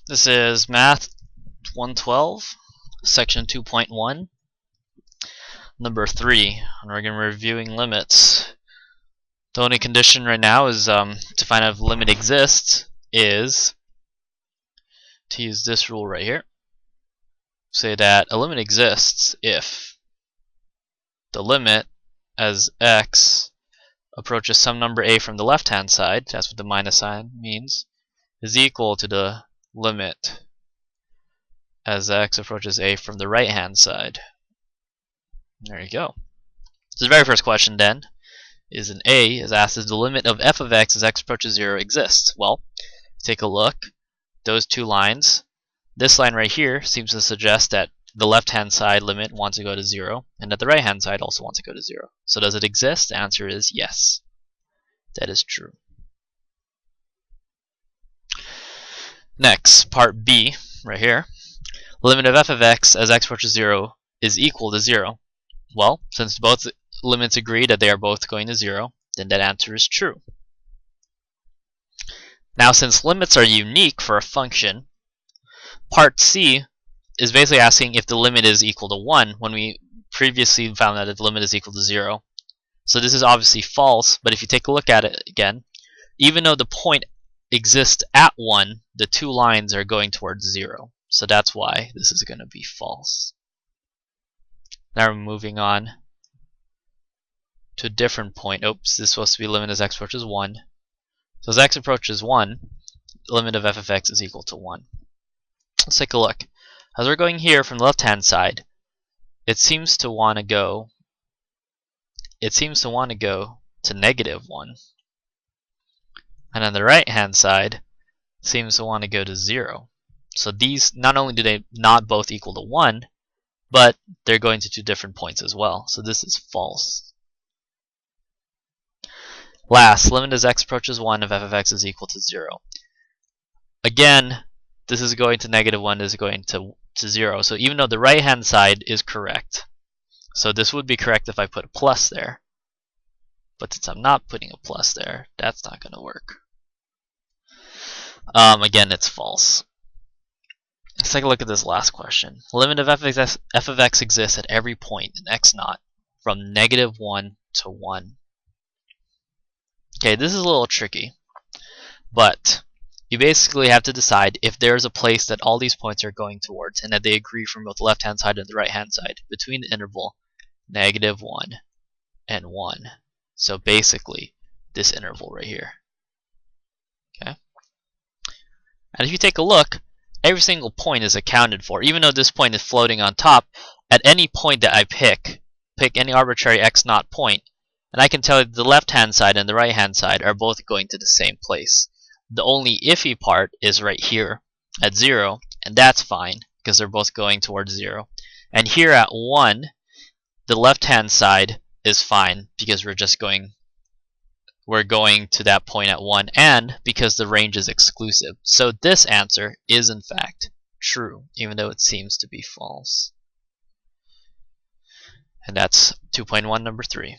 This is Math 112, Section 2.1, number 3, and we're going to be reviewing limits. The only condition right now is to find out if a limit exists is to use this rule right here. Say that a limit exists if the limit as x approaches some number a from the left hand side, that's what the minus sign means, is equal to the limit as x approaches a from the right hand side. There you go. So the very first question then is in A is asked, is the limit of f of x as x approaches 0 exists? Well, take a look. Those two lines, this line right here seems to suggest that the left hand side limit wants to go to 0 and that the right hand side also wants to go to 0. So does it exist? The answer is yes. That is true. Next, part B right here. The limit of f of x as x approaches 0 is equal to 0. Well, since both limits agree that they are both going to 0, then that answer is true. Now, since limits are unique for a function, part C is basically asking if the limit is equal to 1 when we previously found that the limit is equal to 0. So this is obviously false, but if you take a look at it again, even though the point exists at 1, the two lines are going towards 0. So that's why this is going to be false. Now we're moving on to a different point. Oops, this is supposed to be limit as x approaches 1. So as x approaches 1, the limit of f of x is equal to 1. Let's take a look. As we're going here from the left hand side, it seems to want to go to negative 1. And on the right hand side, it seems to want to go to 0. So these, not only do they not both equal to 1, but they're going to two different points as well. So this is false. Last, limit as x approaches 1 of f of x is equal to 0. Again, this is going to negative 1, this is going to 0. So even though the right hand side is correct, so this would be correct if I put a plus there. But since I'm not putting a plus there, that's not going to work. Again, it's false. Let's take a look at this last question. The limit of f of x exists at every point in x0 from negative 1 to 1. Okay, this is a little tricky, but you basically have to decide if there's a place that all these points are going towards and that they agree from both the left hand side and the right hand side between the interval negative 1 and 1. So basically this interval right here. Okay. And if you take a look, every single point is accounted for. Even though this point is floating on top, at any point that I pick any arbitrary x0 point, and I can tell you the left hand side and the right hand side are both going to the same place. The only iffy part is right here at 0, and that's fine because they're both going towards 0. And here at 1, the left hand side is fine because we're going to that point at 1, and because the range is exclusive. So this answer is in fact true, even though it seems to be false. And that's 2.1 number 3.